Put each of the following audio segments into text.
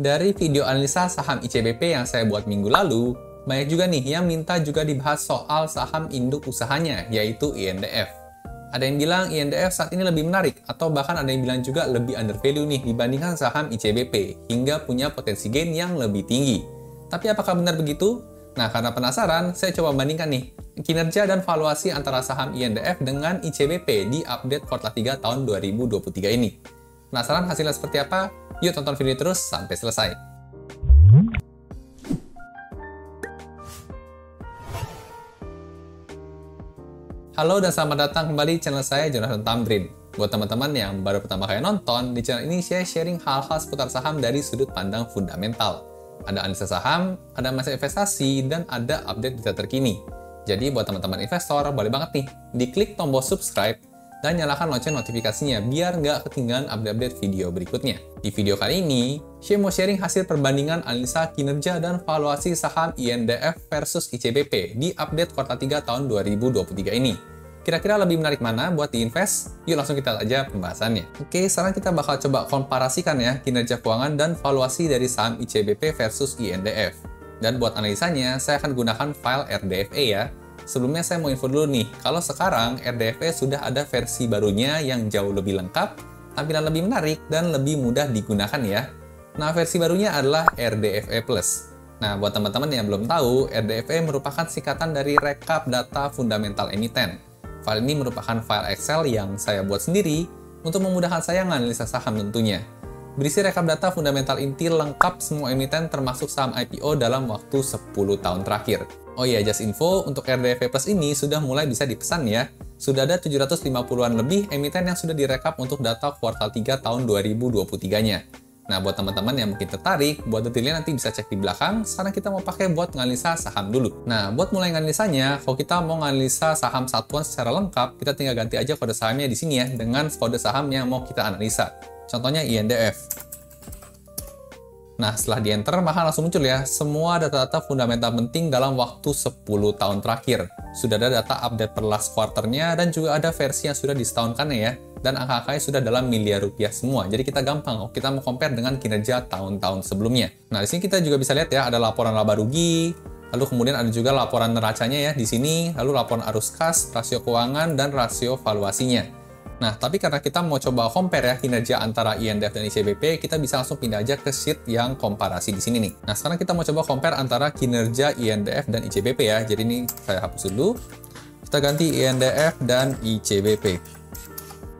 Dari video analisa saham ICBP yang saya buat minggu lalu, banyak juga nih yang minta juga dibahas soal saham induk usahanya, yaitu INDF. Ada yang bilang INDF saat ini lebih menarik, atau bahkan ada yang bilang juga lebih undervalue nih dibandingkan saham ICBP, hingga punya potensi gain yang lebih tinggi. Tapi apakah benar begitu? Nah, karena penasaran, saya coba bandingkan nih kinerja dan valuasi antara saham INDF dengan ICBP di update kuartal 3 tahun 2023 ini. Penasaran hasilnya seperti apa? Yuk tonton video terus sampai selesai. Halo dan selamat datang kembali di channel saya, Jonathan Tamrin. Buat teman-teman yang baru pertama kali nonton, di channel ini saya sharing hal-hal seputar saham dari sudut pandang fundamental. Ada analisa saham, ada masa investasi, dan ada update data terkini. Jadi buat teman-teman investor, boleh banget nih, diklik tombol subscribe, dan nyalakan lonceng notifikasinya biar nggak ketinggalan update-update video berikutnya. Di video kali ini, saya mau sharing hasil perbandingan analisa kinerja dan valuasi saham INDF versus ICBP di update kuartal 3 tahun 2023 ini. Kira-kira lebih menarik mana buat diinvest? Yuk langsung kita aja pembahasannya. Oke, sekarang kita bakal coba komparasikan ya kinerja keuangan dan valuasi dari saham ICBP versus INDF. Dan buat analisanya, saya akan gunakan file RDFA ya. Sebelumnya saya mau info dulu nih, kalau sekarang RDFA sudah ada versi barunya yang jauh lebih lengkap, tampilan lebih menarik, dan lebih mudah digunakan ya. Nah, versi barunya adalah RDFA Plus. Nah, buat teman-teman yang belum tahu, RDFA merupakan singkatan dari Rekap Data Fundamental Emiten. File ini merupakan file Excel yang saya buat sendiri untuk memudahkan saya menganalisa saham tentunya. Berisi rekap data fundamental inti lengkap semua emiten termasuk saham IPO dalam waktu 10 tahun terakhir. Oh iya, just info, untuk RDFA Plus ini sudah mulai bisa dipesan ya. Sudah ada 750-an lebih emiten yang sudah direkap untuk data kuartal 3 tahun 2023-nya. Nah, buat teman-teman yang mungkin tertarik, buat detailnya nanti bisa cek di belakang. Sekarang kita mau pakai buat nganalisa saham dulu. Nah, buat mulai nganalisanya, kalau kita mau nganalisa saham satuan secara lengkap, kita tinggal ganti aja kode sahamnya di sini ya, dengan kode saham yang mau kita analisa. Contohnya INDF. Nah, setelah di-enter, maka langsung muncul ya semua data-data fundamental penting dalam waktu 10 tahun terakhir. Sudah ada data update per last quarter-nya, dan juga ada versi yang sudah disetahunkannya ya. Dan angka-angkanya sudah dalam miliar rupiah semua. Jadi kita gampang, kita mau compare dengan kinerja tahun-tahun sebelumnya. Nah, di sini kita juga bisa lihat ya, ada laporan laba rugi, lalu kemudian ada juga laporan neracanya ya di sini, lalu laporan arus kas, rasio keuangan, dan rasio valuasinya. Nah, tapi karena kita mau coba compare ya kinerja antara INDF dan ICBP, kita bisa langsung pindah aja ke sheet yang komparasi di sini nih. Nah, sekarang kita mau coba compare antara kinerja INDF dan ICBP ya. Jadi ini saya hapus dulu. Kita ganti INDF dan ICBP.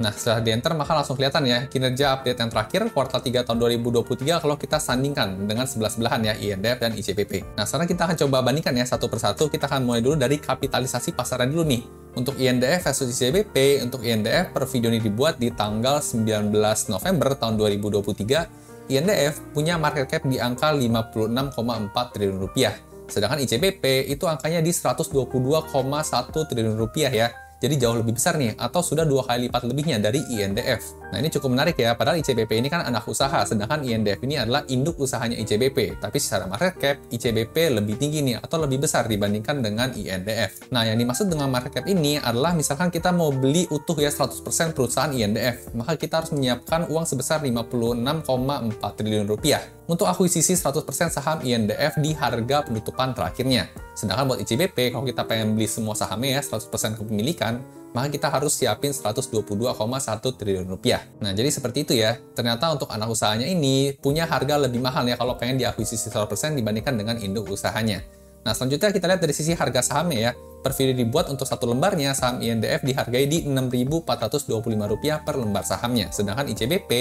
Nah, setelah di-enter maka langsung kelihatan ya kinerja update yang terakhir kuartal 3 tahun 2023 kalau kita sandingkan dengan sebelah-sebelahan ya INDF dan ICBP. Nah, sekarang kita akan coba bandingkan ya satu persatu. Kita akan mulai dulu dari kapitalisasi pasaran dulu nih. Untuk INDF versus ICBP, untuk INDF per video ini dibuat di tanggal 19 November tahun 2023, INDF punya market cap di angka 56,4 triliun rupiah. Sedangkan ICBP itu angkanya di 122,1 triliun rupiah ya. Jadi jauh lebih besar nih, atau sudah 2 kali lipat lebihnya dari INDF. Nah, ini cukup menarik ya, padahal ICBP ini kan anak usaha, sedangkan INDF ini adalah induk usahanya ICBP. Tapi secara market cap, ICBP lebih tinggi nih, atau lebih besar dibandingkan dengan INDF. Nah, yang dimaksud dengan market cap ini adalah misalkan kita mau beli utuh ya 100% perusahaan INDF, maka kita harus menyiapkan uang sebesar 56,4 triliun rupiah untuk akuisisi 100% saham INDF di harga penutupan terakhirnya. Sedangkan buat ICBP, kalau kita pengen beli semua sahamnya ya 100% kepemilikan, maka kita harus siapin 122,1 triliun rupiah. Nah, jadi seperti itu ya. Ternyata untuk anak usahanya ini punya harga lebih mahal ya kalau pengen diakuisisi 100% dibandingkan dengan induk usahanya. Nah, selanjutnya kita lihat dari sisi harga sahamnya ya. Per video dibuat untuk satu lembarnya, saham INDF dihargai di Rp6.425 per lembar sahamnya. Sedangkan ICBP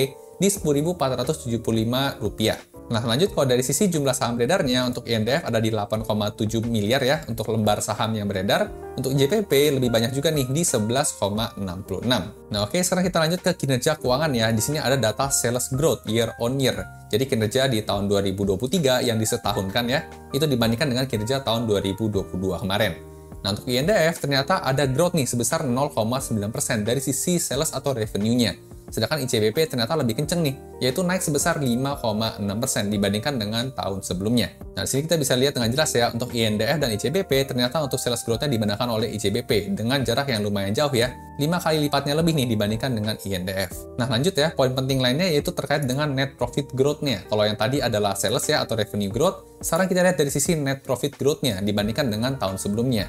di Rp10.475. Nah, lanjut kalau dari sisi jumlah saham beredarnya, untuk INDF ada di 8,7 miliar ya untuk lembar saham yang beredar. Untuk ICBP lebih banyak juga nih di 11,66. Nah, oke, sekarang kita lanjut ke kinerja keuangan ya. Di sini ada data sales growth year on year. Jadi kinerja di tahun 2023 yang disetahunkan ya, itu dibandingkan dengan kinerja tahun 2022 kemarin. Nah, untuk INDF ternyata ada growth nih sebesar 0,9% dari sisi sales atau revenue-nya. Sedangkan ICBP ternyata lebih kenceng nih, yaitu naik sebesar 5,6% dibandingkan dengan tahun sebelumnya. Nah, di sini kita bisa lihat dengan jelas ya, untuk INDF dan ICBP ternyata untuk sales growth-nya dimenangkan oleh ICBP dengan jarak yang lumayan jauh ya, 5 kali lipatnya lebih nih dibandingkan dengan INDF. Nah, lanjut ya, poin penting lainnya yaitu terkait dengan net profit growth-nya. Kalau yang tadi adalah sales ya atau revenue growth, sekarang kita lihat dari sisi net profit growth-nya dibandingkan dengan tahun sebelumnya.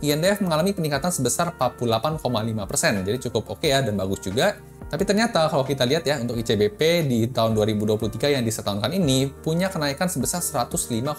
INDF mengalami peningkatan sebesar 48,5%, jadi cukup oke ya dan bagus juga. Tapi ternyata kalau kita lihat ya, untuk ICBP di tahun 2023 yang disetahunkan ini punya kenaikan sebesar 105,2%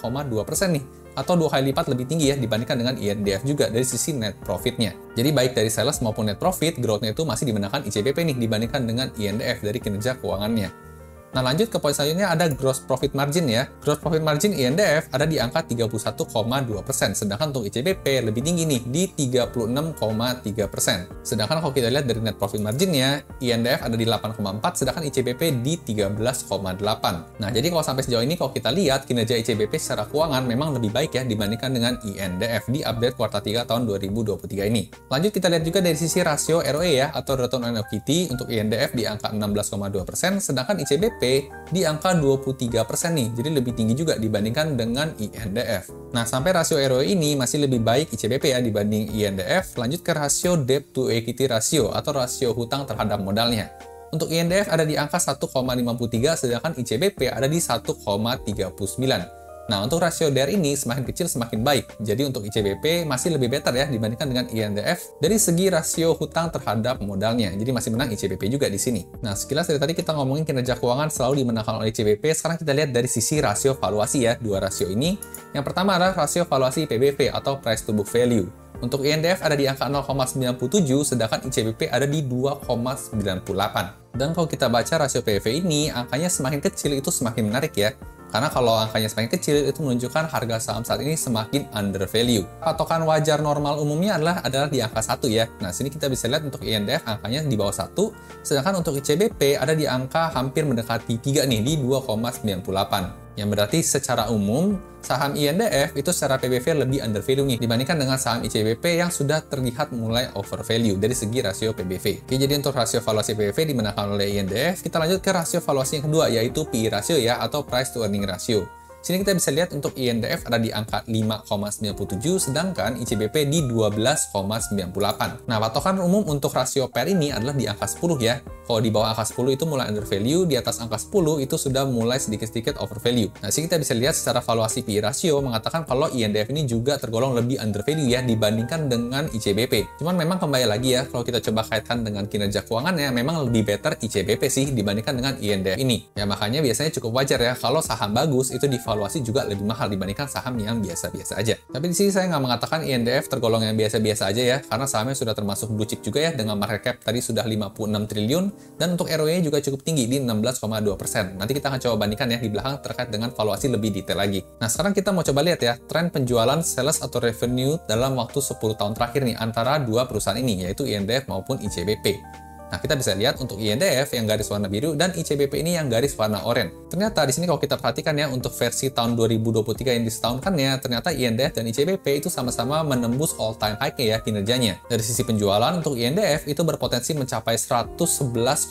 nih, atau 2 kali lipat lebih tinggi ya dibandingkan dengan INDF juga dari sisi net profit-nya. Jadi baik dari sales maupun net profit, growth-nya itu masih dimenangkan ICBP nih dibandingkan dengan INDF dari kinerja keuangannya. Nah, lanjut ke poin selanjutnya ada gross profit margin ya. Gross profit margin INDF ada di angka 31,2%, sedangkan untuk ICBP lebih tinggi nih di 36,3%. Sedangkan kalau kita lihat dari net profit marginnya, INDF ada di 8,4, sedangkan ICBP di 13,8. Nah, jadi kalau sampai sejauh ini kalau kita lihat kinerja ICBP secara keuangan memang lebih baik ya dibandingkan dengan INDF di update kuartal 3 tahun 2023 ini. Lanjut kita lihat juga dari sisi rasio ROE ya, atau return on equity untuk INDF di angka 16,2%, sedangkan ICBP di angka 23% nih, jadi lebih tinggi juga dibandingkan dengan INDF. Nah, sampai rasio ROE ini masih lebih baik ICBP ya dibanding INDF. Lanjut ke rasio debt to equity ratio atau rasio hutang terhadap modalnya. Untuk INDF ada di angka 1,53, sedangkan ICBP ada di 1,39. Nah, untuk rasio DER ini semakin kecil semakin baik. Jadi untuk ICBP masih lebih better ya dibandingkan dengan INDF dari segi rasio hutang terhadap modalnya. Jadi masih menang ICBP juga di sini. Nah, sekilas dari tadi kita ngomongin kinerja keuangan selalu dimenangkan oleh ICBP. Sekarang kita lihat dari sisi rasio valuasi ya, dua rasio ini. Yang pertama adalah rasio valuasi PBV atau price to book value. Untuk INDF ada di angka 0,97, sedangkan ICBP ada di 2,98. Dan kalau kita baca rasio PBV ini, angkanya semakin kecil itu semakin menarik ya. Karena kalau angkanya semakin kecil, itu menunjukkan harga saham saat ini semakin undervalue. Patokan wajar normal umumnya adalah di angka 1 ya. Nah, sini kita bisa lihat untuk INDF angkanya di bawah 1, sedangkan untuk ICBP ada di angka hampir mendekati 3 nih, di 2,98. Yang berarti secara umum, saham INDF itu secara PBV lebih undervalue nih dibandingkan dengan saham ICBP yang sudah terlihat mulai overvalue dari segi rasio PBV. Oke, jadi untuk rasio valuasi PBV dimenangkan oleh INDF, kita lanjut ke rasio valuasi yang kedua, yaitu PE ratio ya, atau price to earning ratio. Sini kita bisa lihat untuk INDF ada di angka 5,97, sedangkan ICBP di 12,98. Nah, patokan umum untuk rasio PER ini adalah di angka 10 ya. Kalau di bawah angka 10 itu mulai undervalue, di atas angka 10 itu sudah mulai sedikit-sedikit overvalue. Nah, sini kita bisa lihat secara valuasi PE ratio mengatakan kalau INDF ini juga tergolong lebih undervalue ya dibandingkan dengan ICBP. Cuman memang kembali lagi ya, kalau kita coba kaitkan dengan kinerja keuangannya, memang lebih better ICBP sih dibandingkan dengan INDF ini. Ya, makanya biasanya cukup wajar ya kalau saham bagus itu divaluasi juga lebih mahal dibandingkan saham yang biasa-biasa aja. Tapi di sini saya nggak mengatakan INDF tergolong yang biasa-biasa aja ya, karena sahamnya sudah termasuk blue chip juga ya, dengan market cap tadi sudah 56 triliun, dan untuk ROE juga cukup tinggi di 16,2%. Nanti kita akan coba bandingkan ya di belakang terkait dengan valuasi lebih detail lagi. Nah, sekarang kita mau coba lihat ya, tren penjualan sales atau revenue dalam waktu 10 tahun terakhir nih, antara dua perusahaan ini, yaitu INDF maupun ICBP. Nah, kita bisa lihat untuk INDF yang garis warna biru dan ICBP ini yang garis warna oranye. Ternyata di sini kalau kita perhatikan ya, untuk versi tahun 2023 yang disetahunkannya, ternyata INDF dan ICBP itu sama-sama menembus all-time high-nya ya kinerjanya. Dari sisi penjualan, untuk INDF itu berpotensi mencapai 111,8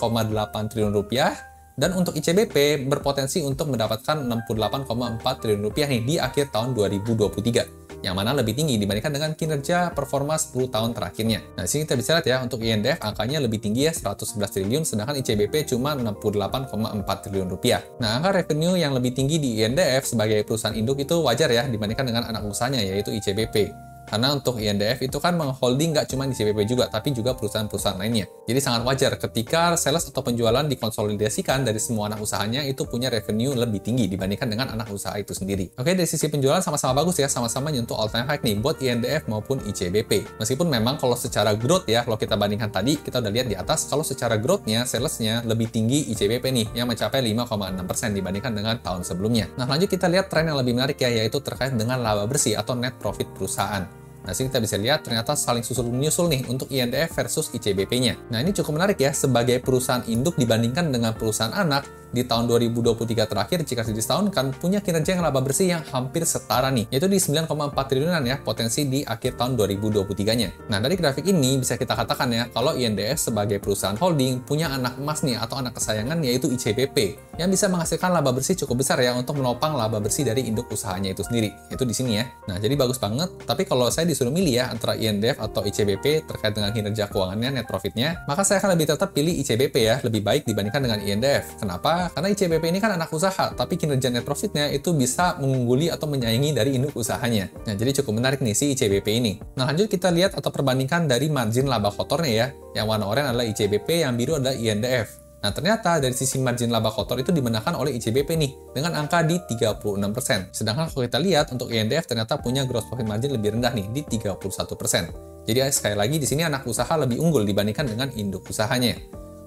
triliun rupiah, dan untuk ICBP berpotensi untuk mendapatkan 68,4 triliun rupiah nih di akhir tahun 2023. Yang mana lebih tinggi dibandingkan dengan kinerja performa 10 tahun terakhirnya. Nah, sini kita bisa lihat ya, untuk INDF angkanya lebih tinggi ya, 111 triliun, sedangkan ICBP cuma 68,4 triliun rupiah. Nah, angka revenue yang lebih tinggi di INDF sebagai perusahaan induk itu wajar ya, dibandingkan dengan anak usahanya, yaitu ICBP. Karena untuk INDF itu kan mengholding nggak cuma di ICBP juga, tapi juga perusahaan-perusahaan lainnya. Jadi sangat wajar ketika sales atau penjualan dikonsolidasikan dari semua anak usahanya itu punya revenue lebih tinggi dibandingkan dengan anak usaha itu sendiri. Oke, dari sisi penjualan sama-sama bagus ya, sama-sama nyentuh all-time high nih buat INDF maupun ICBP. Meskipun memang kalau secara growth ya, kalau kita bandingkan tadi, kita udah lihat di atas, kalau secara growth-nya, salesnya lebih tinggi ICBP nih, yang mencapai 5,6% dibandingkan dengan tahun sebelumnya. Nah, lanjut kita lihat tren yang lebih menarik ya, yaitu terkait dengan laba bersih atau net profit perusahaan. Nah, sini kita bisa lihat ternyata saling susul-menyusul nih untuk INDF versus ICBP-nya. Nah, ini cukup menarik ya, sebagai perusahaan induk dibandingkan dengan perusahaan anak, di tahun 2023 terakhir jika disetahunkan punya kinerja yang laba bersih yang hampir setara nih, yaitu di 9,4 triliunan ya, potensi di akhir tahun 2023-nya. Nah, dari grafik ini bisa kita katakan ya, kalau INDF sebagai perusahaan holding punya anak emas nih atau anak kesayangan yaitu ICBP, yang bisa menghasilkan laba bersih cukup besar ya untuk menopang laba bersih dari induk usahanya itu sendiri. Itu di sini ya. Nah, jadi bagus banget. Tapi kalau saya disuruh milih ya antara INDF atau ICBP terkait dengan kinerja keuangannya, net profitnya, maka saya akan lebih tetap pilih ICBP ya, lebih baik dibandingkan dengan INDF. Kenapa? Karena ICBP ini kan anak usaha, tapi kinerja net profitnya itu bisa mengungguli atau menyaingi dari induk usahanya. Nah, jadi cukup menarik nih si ICBP ini. Nah, lanjut kita lihat atau perbandingkan dari margin laba kotornya ya. Yang warna oranye adalah ICBP, yang biru adalah INDF. Nah, ternyata dari sisi margin laba kotor itu dimenangkan oleh ICBP nih, dengan angka di 36%. Sedangkan kalau kita lihat untuk INDF ternyata punya gross profit margin lebih rendah nih, di 31%. Jadi sekali lagi di sini anak usaha lebih unggul dibandingkan dengan induk usahanya.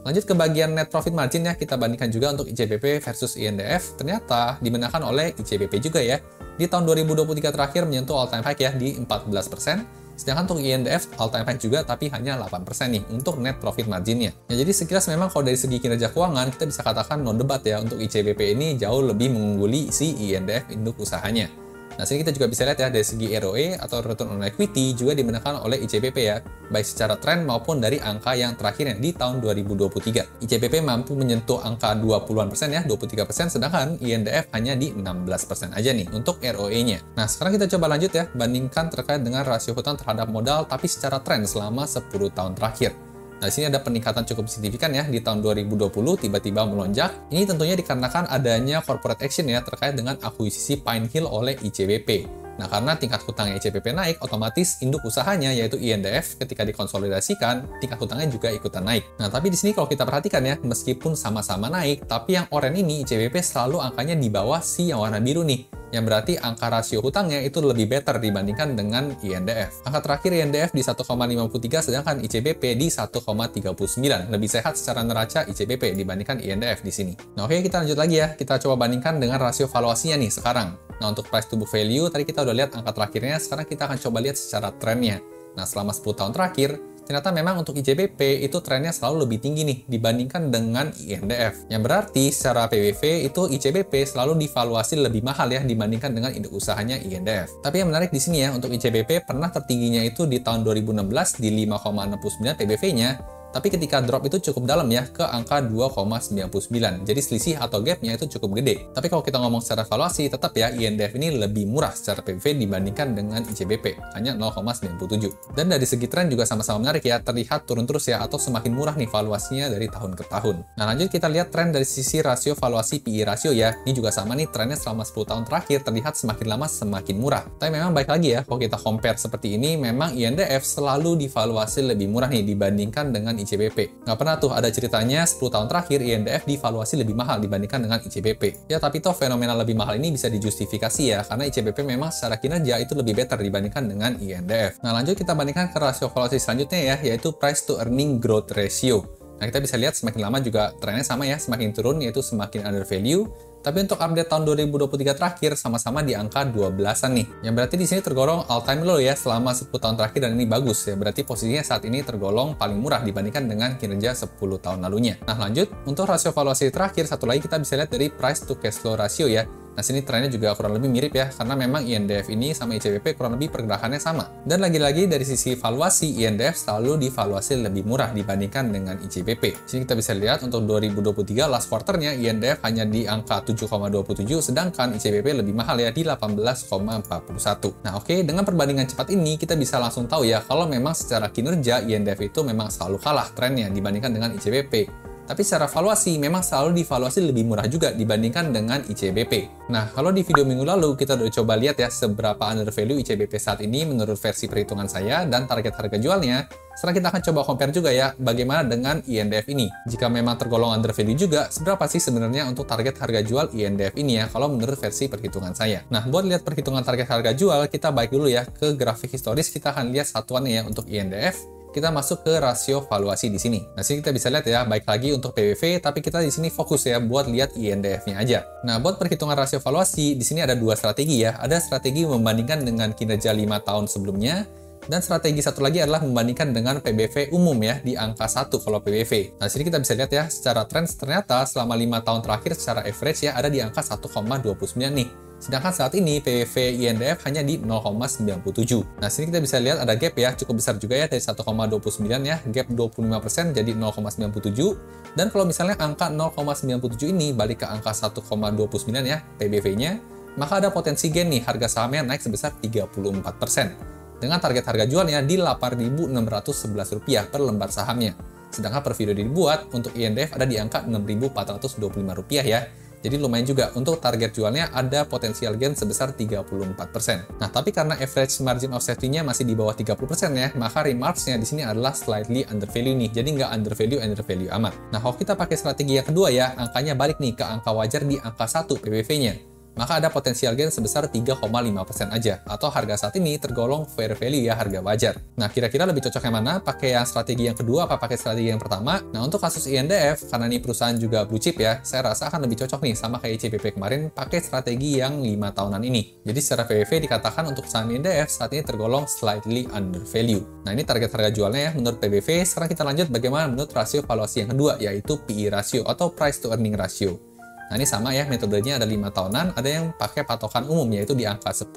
Lanjut ke bagian net profit margin ya, kita bandingkan juga untuk ICBP versus INDF, ternyata dimenangkan oleh ICBP juga ya. Di tahun 2023 terakhir menyentuh all time high ya di 14%, sedangkan untuk INDF all time high juga tapi hanya 8% nih untuk net profit marginnya. Ya, jadi sekilas memang kalau dari segi kinerja keuangan kita bisa katakan no debat ya, untuk ICBP ini jauh lebih mengungguli si INDF induk usahanya. Nah, sini kita juga bisa lihat ya, dari segi ROE atau Return on Equity juga dimenangkan oleh ICBP ya, baik secara tren maupun dari angka yang terakhirnya di tahun 2023. ICBP mampu menyentuh angka 20-an% ya, 23%, sedangkan INDF hanya di 16% aja nih untuk ROE-nya. Nah, sekarang kita coba lanjut ya, bandingkan terkait dengan rasio hutang terhadap modal tapi secara tren selama 10 tahun terakhir. Nah, di sini ada peningkatan cukup signifikan ya, di tahun 2020 tiba-tiba melonjak. Ini tentunya dikarenakan adanya corporate action ya terkait dengan akuisisi Pine Hill oleh ICBP. Nah, karena tingkat hutangnya ICBP naik, otomatis induk usahanya yaitu INDF ketika dikonsolidasikan, tingkat hutangnya juga ikutan naik. Nah, tapi di sini kalau kita perhatikan ya, meskipun sama-sama naik, tapi yang oranye ini ICBP selalu angkanya di bawah si yang warna biru nih. Yang berarti angka rasio hutangnya itu lebih better dibandingkan dengan INDF. Angka terakhir INDF di 1,53, sedangkan ICBP di 1,39. Lebih sehat secara neraca ICBP dibandingkan INDF di sini. Nah, oke, kita lanjut lagi ya. Kita coba bandingkan dengan rasio valuasinya nih sekarang. Nah, untuk price to book value, tadi kita udah lihat angka terakhirnya, sekarang kita akan coba lihat secara trennya. Nah, selama 10 tahun terakhir, ternyata memang untuk ICBP itu trennya selalu lebih tinggi nih dibandingkan dengan INDF. Yang berarti secara PBV itu ICBP selalu divaluasi lebih mahal ya dibandingkan dengan induk usahanya INDF. Tapi yang menarik di sini ya, untuk ICBP pernah tertingginya itu di tahun 2016 di 5,69 PBV-nya. Tapi ketika drop itu cukup dalam ya, ke angka 2,99. Jadi selisih atau gap-nya itu cukup gede. Tapi kalau kita ngomong secara valuasi, tetap ya INDF ini lebih murah secara PBV dibandingkan dengan ICBP, hanya 0,97. Dan dari segi tren juga sama-sama menarik ya, terlihat turun terus ya, atau semakin murah nih valuasinya dari tahun ke tahun. Nah, lanjut kita lihat tren dari sisi rasio valuasi PE rasio ya. Ini juga sama nih, trennya selama 10 tahun terakhir terlihat semakin lama semakin murah. Tapi memang baik lagi ya, kalau kita compare seperti ini, memang INDF selalu divaluasi lebih murah nih dibandingkan dengan ICBP. Nggak pernah tuh ada ceritanya 10 tahun terakhir INDF divaluasi lebih mahal dibandingkan dengan ICBP. Ya, tapi toh fenomena lebih mahal ini bisa dijustifikasi ya, karena ICBP memang secara kinerja itu lebih better dibandingkan dengan INDF. Nah, lanjut kita bandingkan ke rasio valuasi selanjutnya ya, yaitu price to earning growth ratio. Nah, kita bisa lihat semakin lama juga trennya sama ya, semakin turun yaitu semakin under value. Tapi untuk update tahun 2023 terakhir sama-sama di angka 12-an nih. Yang berarti di sini tergolong all time low ya selama 10 tahun terakhir, dan ini bagus ya. Berarti posisinya saat ini tergolong paling murah dibandingkan dengan kinerja 10 tahun lalunya. Nah, lanjut untuk rasio valuasi terakhir, satu lagi kita bisa lihat dari price to cash flow ratio ya. Nah, sini trennya juga kurang lebih mirip ya, karena memang INDF ini sama ICBP kurang lebih pergerakannya sama. Dan lagi-lagi dari sisi valuasi, INDF selalu divaluasi lebih murah dibandingkan dengan ICBP. Sini kita bisa lihat untuk 2023 last quarternya INDF hanya di angka 7,27, sedangkan ICBP lebih mahal ya di 18,41. Nah, oke, dengan perbandingan cepat ini kita bisa langsung tahu ya kalau memang secara kinerja INDF itu memang selalu kalah trennya dibandingkan dengan ICBP. Tapi secara valuasi memang selalu divaluasi lebih murah juga dibandingkan dengan ICBP. Nah, kalau di video minggu lalu kita udah coba lihat ya seberapa undervalue ICBP saat ini menurut versi perhitungan saya dan target harga jualnya. Sekarang kita akan coba compare juga ya bagaimana dengan INDF ini. Jika memang tergolong undervalue juga, seberapa sih sebenarnya untuk target harga jual INDF ini ya kalau menurut versi perhitungan saya. Nah, buat lihat perhitungan target harga jual, kita balik dulu ya ke grafik historis, kita akan lihat satuannya ya untuk INDF. Kita masuk ke rasio valuasi di sini. Nah, sini kita bisa lihat ya, baik lagi untuk PBV, tapi kita di sini fokus ya buat lihat INDF-nya aja. Nah, buat perhitungan rasio valuasi, di sini ada dua strategi ya. Ada strategi membandingkan dengan kinerja 5 tahun sebelumnya, Dan strategi satu lagi adalah membandingkan dengan PBV umum ya, di angka 1 kalau PBV. Nah, sini kita bisa lihat ya, secara tren ternyata selama 5 tahun terakhir secara average ya, ada di angka 1,29 nih. Sedangkan saat ini PBV INDF hanya di 0,97. Nah, sini kita bisa lihat ada gap ya, cukup besar juga ya, dari 1,29 ya, gap 25% jadi 0,97. Dan kalau misalnya angka 0,97 ini balik ke angka 1,29 ya, PBV-nya, maka ada potensi gain nih, harga sahamnya naik sebesar 34%. Dengan target harga jualnya di Rp8.611 per lembar sahamnya. Sedangkan per video dibuat, untuk INDF ada di angka Rp6.425 ya. Jadi lumayan juga, untuk target jualnya ada potensial gain sebesar 34%. Nah, tapi karena average margin of safety-nya masih di bawah 30% ya, maka remarks-nya di sini adalah slightly undervalue nih. Jadi nggak undervalue amat. Nah, kalau kita pakai strategi yang kedua ya, angkanya balik nih ke angka wajar di angka 1 PBV-nya. Maka ada potensial gain sebesar 3,5% aja, atau harga saat ini tergolong fair value ya, harga wajar. Nah, kira-kira lebih cocok yang mana? Pakai yang strategi yang kedua apa pakai strategi yang pertama? Nah, untuk kasus INDF, karena ini perusahaan juga blue chip ya, saya rasa akan lebih cocok nih sama kayak ICBP kemarin, pakai strategi yang 5 tahunan ini. Jadi secara PBV dikatakan untuk saham INDF saat ini tergolong slightly undervalue. Nah, ini target harga jualnya ya menurut PBV. Sekarang kita lanjut bagaimana menurut rasio valuasi yang kedua, yaitu PE ratio atau price to earning ratio. Nah, ini sama ya, metodenya ada 5 tahunan, ada yang pakai patokan umum, yaitu di angka 10.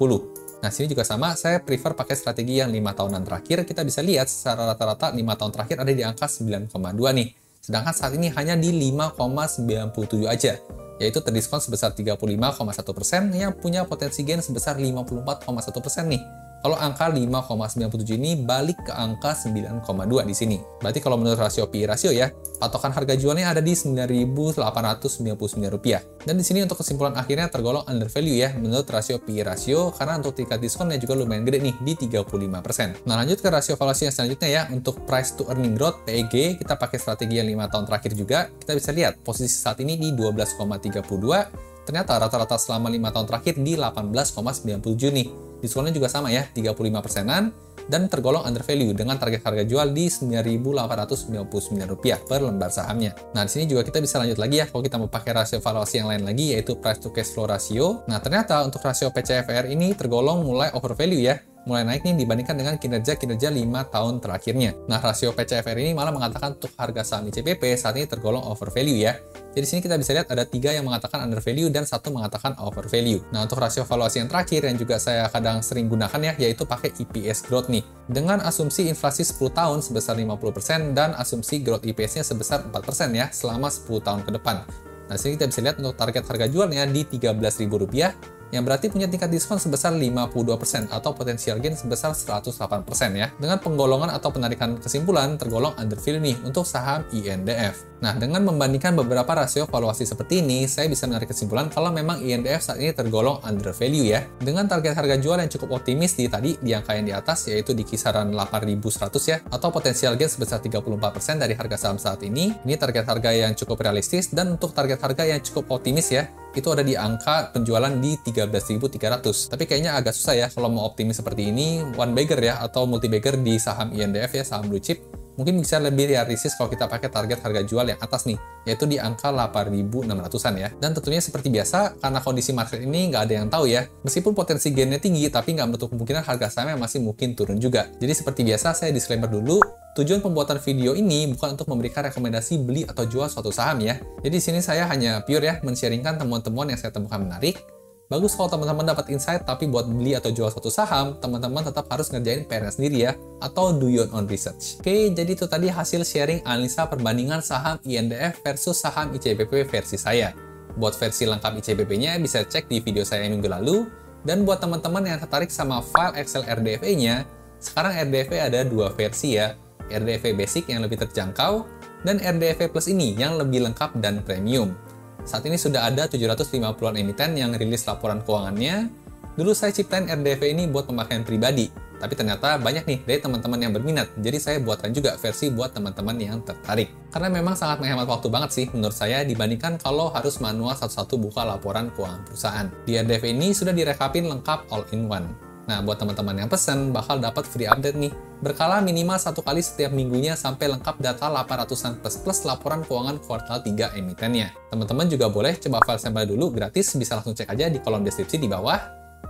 Nah, sini juga sama, saya prefer pakai strategi yang 5 tahunan terakhir. Kita bisa lihat secara rata-rata 5 tahun terakhir ada di angka 9,2 nih. Sedangkan saat ini hanya di 5,97 aja, yaitu terdiskon sebesar 35,1% yang punya potensi gain sebesar 54,1% nih. Kalau angka 5,97 ini balik ke angka 9,2 di sini. Berarti kalau menurut rasio PE ratio ya, patokan harga jualnya ada di Rp9.899. Dan di sini untuk kesimpulan akhirnya tergolong undervalue ya menurut rasio PE ratio, karena untuk tingkat diskonnya juga lumayan gede nih di 35%. Nah, lanjut ke rasio valuasi yang selanjutnya ya, untuk price to earning growth PEG, kita pakai strategi yang 5 tahun terakhir juga. Kita bisa lihat posisi saat ini di 12,32. Ternyata rata-rata selama 5 tahun terakhir di 18,97 nih. Diskonnya juga sama ya, 35%-an, dan tergolong undervalue dengan target harga jual di Rp9.899 per lembar sahamnya. Nah, di sini juga kita bisa lanjut lagi ya, kalau kita mau pakai rasio valuasi yang lain lagi, yaitu price to cash flow ratio. Nah, ternyata untuk rasio PCFR ini tergolong mulai overvalue ya, mulai naik nih dibandingkan dengan kinerja 5 tahun terakhirnya. Nah, rasio PCFR ini malah mengatakan untuk harga saham ICBP saat ini tergolong overvalue ya. Jadi sini kita bisa lihat ada 3 yang mengatakan undervalue dan 1 mengatakan overvalue. Nah, untuk rasio valuasi yang terakhir yang juga saya kadang sering gunakan ya, yaitu pakai EPS growth nih. Dengan asumsi inflasi 10 tahun sebesar 50% dan asumsi growth EPS-nya sebesar 4% ya selama 10 tahun ke depan. Nah, sini kita bisa lihat untuk target harga jualnya di Rp13.000, yang berarti punya tingkat diskon sebesar 52% atau potensial gain sebesar 108% ya. Dengan penggolongan atau penarikan kesimpulan tergolong undervalue nih untuk saham INDF. Nah, dengan membandingkan beberapa rasio valuasi seperti ini, saya bisa menarik kesimpulan kalau memang INDF saat ini tergolong undervalue ya. Dengan target harga jual yang cukup optimis di angka yang di atas, yaitu di kisaran 8.100 ya, atau potensial gain sebesar 34% dari harga saham saat ini. Ini target harga yang cukup realistis, dan untuk target harga yang cukup optimis ya, itu ada di angka penjualan di 13.300. Tapi kayaknya agak susah ya kalau mau optimis seperti ini, one bagger ya, atau multi bagger di saham INDF ya, saham blue chip. Mungkin bisa lebih realistis kalau kita pakai target harga jual yang atas nih, yaitu di angka 8.600-an ya. Dan tentunya seperti biasa, karena kondisi market ini nggak ada yang tahu ya. Meskipun potensi gainnya tinggi, tapi nggak menutup kemungkinan harga sahamnya masih mungkin turun juga. Jadi seperti biasa, saya disclaimer dulu. Tujuan pembuatan video ini bukan untuk memberikan rekomendasi beli atau jual suatu saham ya. Jadi di sini saya hanya pure ya, men-sharingkan temuan-temuan yang saya temukan menarik. Bagus kalau teman-teman dapat insight, tapi buat beli atau jual suatu saham, teman-teman tetap harus ngerjain PR-nya sendiri ya, atau do your own research. Oke, jadi itu tadi hasil sharing analisa perbandingan saham INDF versus saham ICBP versi saya. Buat versi lengkap ICBP-nya bisa cek di video saya minggu lalu, dan buat teman-teman yang tertarik sama file Excel RDFA-nya, sekarang RDFA ada 2 versi ya, RDFA Basic yang lebih terjangkau, dan RDFA Plus ini yang lebih lengkap dan premium. Saat ini sudah ada 750-an emiten yang rilis laporan keuangannya. Dulu saya ciptain RDFA ini buat pemakaian pribadi, tapi ternyata banyak nih dari teman-teman yang berminat, jadi saya buatkan juga versi buat teman-teman yang tertarik. Karena memang sangat menghemat waktu banget sih menurut saya dibandingkan kalau harus manual satu-satu buka laporan keuangan perusahaan. Di RDFA ini sudah direkapin lengkap all in one. Nah, buat teman-teman yang pesen, bakal dapat free update nih. Berkala minimal 1 kali setiap minggunya sampai lengkap data 800-an plus laporan keuangan kuartal 3 emitennya. Teman-teman juga boleh coba file sampel dulu gratis, bisa langsung cek aja di kolom deskripsi di bawah.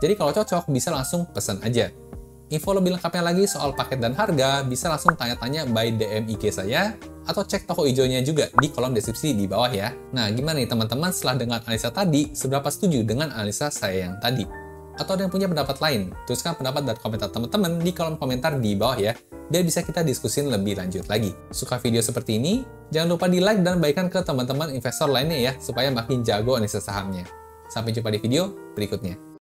Jadi kalau cocok, bisa langsung pesen aja. Info lebih lengkapnya lagi soal paket dan harga bisa langsung tanya-tanya by DM IG saya atau cek toko hijaunya juga di kolom deskripsi di bawah ya. Nah, gimana nih teman-teman setelah dengan analisa tadi, seberapa setuju dengan analisa saya yang tadi? Atau ada yang punya pendapat lain? Tuliskan pendapat dan komentar teman-teman di kolom komentar di bawah ya, biar bisa kita diskusin lebih lanjut lagi. Suka video seperti ini? Jangan lupa di like dan bagikan ke teman-teman investor lainnya ya, supaya makin jago analisa sahamnya. Sampai jumpa di video berikutnya.